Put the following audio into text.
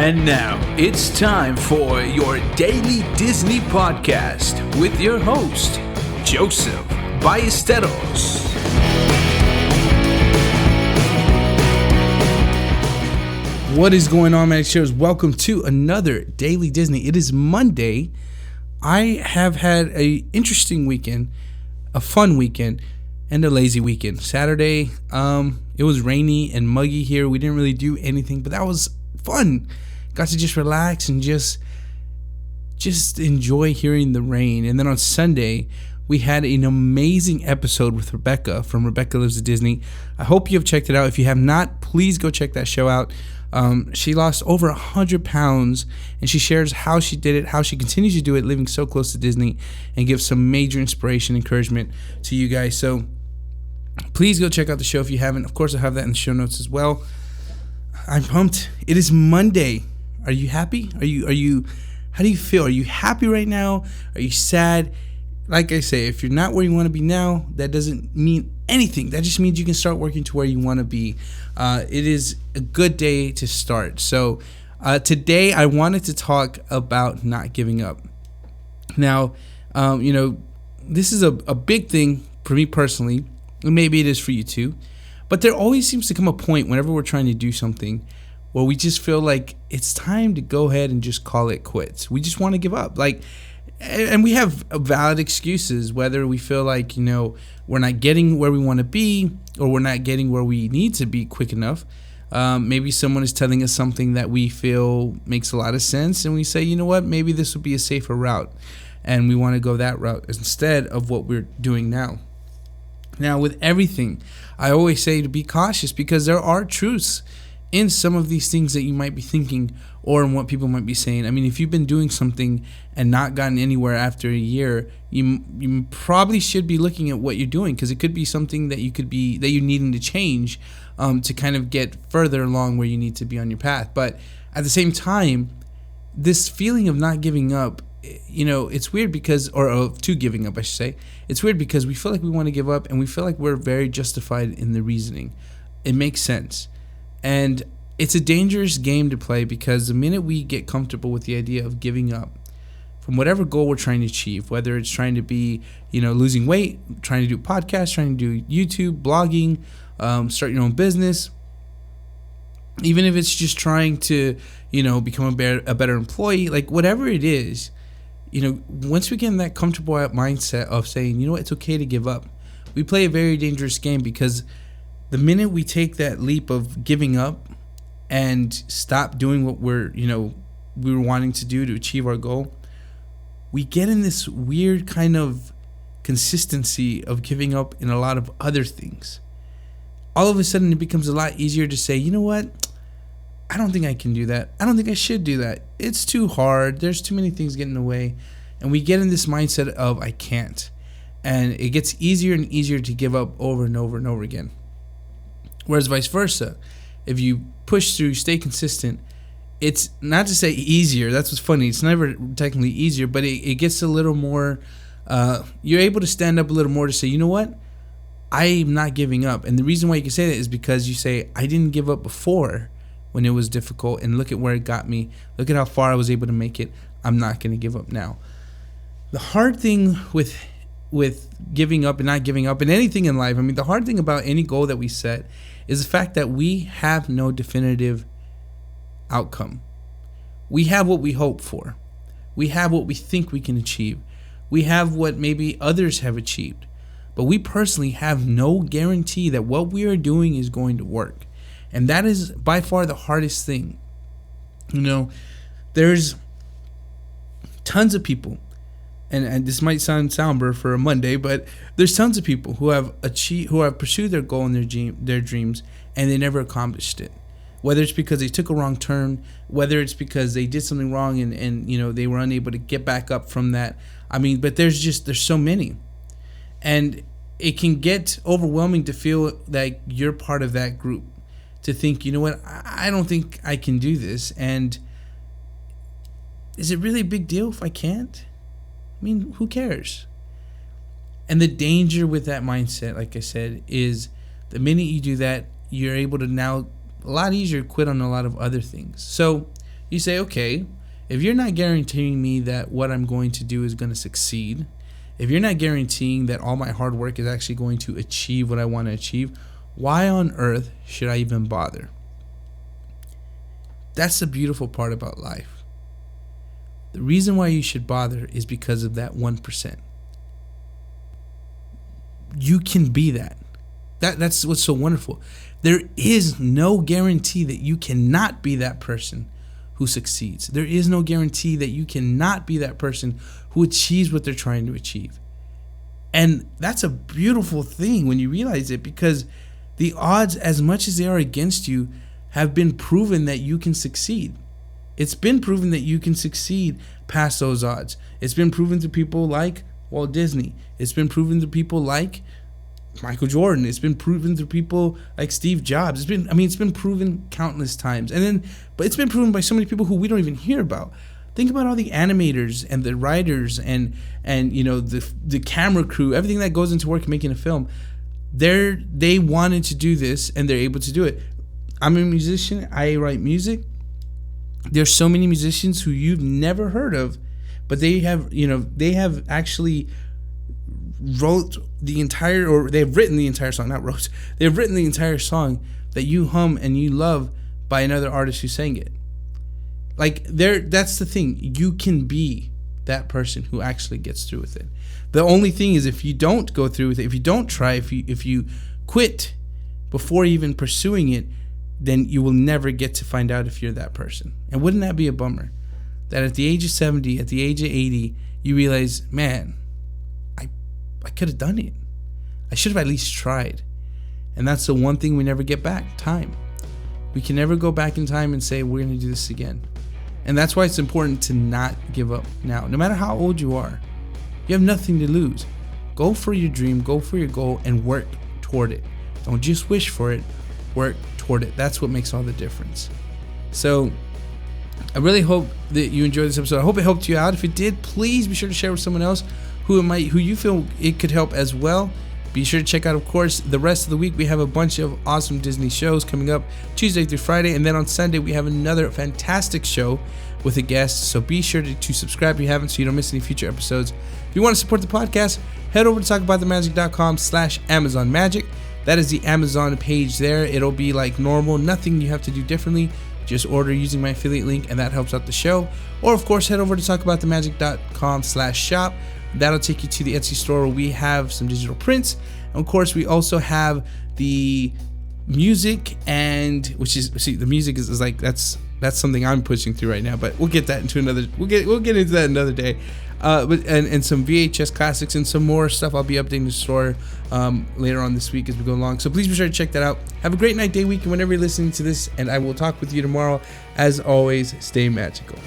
And now it's time for your Daily Disney Podcast with your host, Joseph Ballesteros. What is going on, Magic Shares? Welcome to another Daily Disney. It is Monday. I have had an interesting weekend, a fun weekend, and a lazy weekend. Saturday, it was rainy and muggy here. We didn't really do anything, but that was fun. Got to just relax and just enjoy hearing the rain. And then on Sunday, we had an amazing episode with Rebecca from Rebecca Lives at Disney. I hope you have checked it out. If you have not, please go check that show out. She lost over 100 pounds, and she shares how she did it, how she continues to do it, living so close to Disney, and gives some major inspiration, encouragement to you guys. So please go check out the show if you haven't. Of course, I'll have that in the show notes as well. I'm pumped. It is Monday. Are you happy? Are you? How do you feel? Are you happy right now? Are you sad? Like I say, if you're not where you want to be now, that doesn't mean anything. That just means you can start working to where you want to be. It is a good day to start. So today I wanted to talk about not giving up. Now, this is a big thing for me personally. Maybe it is for you too. But there always seems to come a point whenever we're trying to do something where we just feel like it's time to go ahead and just call it quits. We just want to give up. And we have valid excuses, whether we feel like, we're not getting where we want to be or we're not getting where we need to be quick enough. Maybe someone is telling us something that we feel makes a lot of sense, and we say, you know what, maybe this would be a safer route, and we want to go that route instead of what we're doing now. Now, with everything, I always say to be cautious, because there are truths in some of these things that you might be thinking or in what people might be saying. I mean, if you've been doing something and not gotten anywhere after a year, you probably should be looking at what you're doing, because it could be something that you're needing to change to kind of get further along where you need to be on your path. But at the same time, this feeling of not giving up, it's weird because, or of to giving up, I should say. It's weird because we feel like we want to give up, and we feel like we're very justified in the reasoning. It makes sense. And it's a dangerous game to play, because the minute we get comfortable with the idea of giving up from whatever goal we're trying to achieve, whether it's trying to be, losing weight, trying to do podcasts, trying to do YouTube, blogging, start your own business, even if it's just trying to, become a better employee, like whatever it is, once we get in that comfortable mindset of saying, it's okay to give up, we play a very dangerous game, because the minute we take that leap of giving up and stop doing what we were wanting to do to achieve our goal, we get in this weird kind of consistency of giving up in a lot of other things. All of a sudden, it becomes a lot easier to say, you know what? I don't think I can do that. I don't think I should do that. It's too hard. There's too many things getting in the way. And we get in this mindset of I can't. And it gets easier and easier to give up over and over and over again. Whereas vice versa, if you push through, stay consistent, it's not to say easier. That's what's funny. It's never technically easier, but it gets a little more, you're able to stand up a little more to say, you know what? I'm not giving up. And the reason why you can say that is because you say, I didn't give up before when it was difficult, and look at where it got me. Look at how far I was able to make it. I'm not going to give up now. The hard thing with giving up and not giving up in anything in life, the hard thing about any goal that we set is the fact that we have no definitive outcome. We have what we hope for. We have what we think we can achieve. We have what maybe others have achieved. But we personally have no guarantee that what we are doing is going to work. And that is by far the hardest thing. There's tons of people, and this might sound somber for a Monday, but there's tons of people who have pursued their goal and their dreams, and they never accomplished it. Whether it's because they took a wrong turn, whether it's because they did something wrong and they were unable to get back up from that. But there's so many. And it can get overwhelming to feel like you're part of that group. To think, you know what, I don't think I can do this. And is it really a big deal if I can't? Who cares? And the danger with that mindset, like I said, is the minute you do that, you're able to now a lot easier to quit on a lot of other things. So You say, okay, if you're not guaranteeing me that what I'm going to do is going to succeed, if you're not guaranteeing that all my hard work is actually going to achieve what I want to achieve, why on earth should I even bother? That's the beautiful part about life. The reason why you should bother is because of that 1%. You can be that. That's what's so wonderful. There is no guarantee that you cannot be that person who succeeds. There is no guarantee that you cannot be that person who achieves what they're trying to achieve. And that's a beautiful thing when you realize it, because the odds, as much as they are against you, have been proven that you can succeed. It's been proven that you can succeed past those odds. It's been proven to people like Walt Disney. It's been proven to people like Michael Jordan. It's been proven to people like Steve Jobs. It's been proven countless times. But it's been proven by so many people who we don't even hear about. Think about all the animators and the writers and the camera crew, everything that goes into work making a film. They wanted to do this and they're able to do it. I'm a musician. I write music. There's so many musicians who you've never heard of, but they have actually wrote the entire, or they've written the entire song, not wrote. They've written the entire song that you hum and you love by another artist who sang it. That's the thing. You can be that person who actually gets through with it. The only thing is, if you don't go through with it, if you don't try, if you quit before even pursuing it, then you will never get to find out if you're that person. And wouldn't that be a bummer? That at the age of 70, at the age of 80, you realize, man, I could have done it. I should have at least tried. And that's the one thing we never get back, time. We can never go back in time and say, we're going to do this again. And that's why it's important to not give up now. No matter how old you are, you have nothing to lose. Go for your dream, go for your goal, and work toward it. Don't just wish for it, work toward it. That's what makes all the difference. So I really hope that you enjoyed this episode. I hope it helped you out. If it did, please be sure to share with someone else who you feel it could help as well. Be sure to check out, of course, the rest of the week. We have a bunch of awesome Disney shows coming up Tuesday through Friday. And then on Sunday, we have another fantastic show with a guest. So be sure to subscribe if you haven't, so you don't miss any future episodes. If you want to support the podcast, head over to talkaboutthemagic.com/Amazon Magic. That is the Amazon page there. It'll be like normal. Nothing you have to do differently. Just order using my affiliate link, and that helps out the show. Or, of course, head over to talkaboutthemagic.com/shop. That'll take you to the Etsy store where we have some digital prints. And of course, we also have the music, and the music is like that's something I'm pushing through right now. But we'll get that into another. We'll get into that another day. But some VHS classics and some more stuff. I'll be updating the store later on this week as we go along. So please be sure to check that out. Have a great night, day, week, and whenever you're listening to this. And I will talk with you tomorrow. As always, stay magical.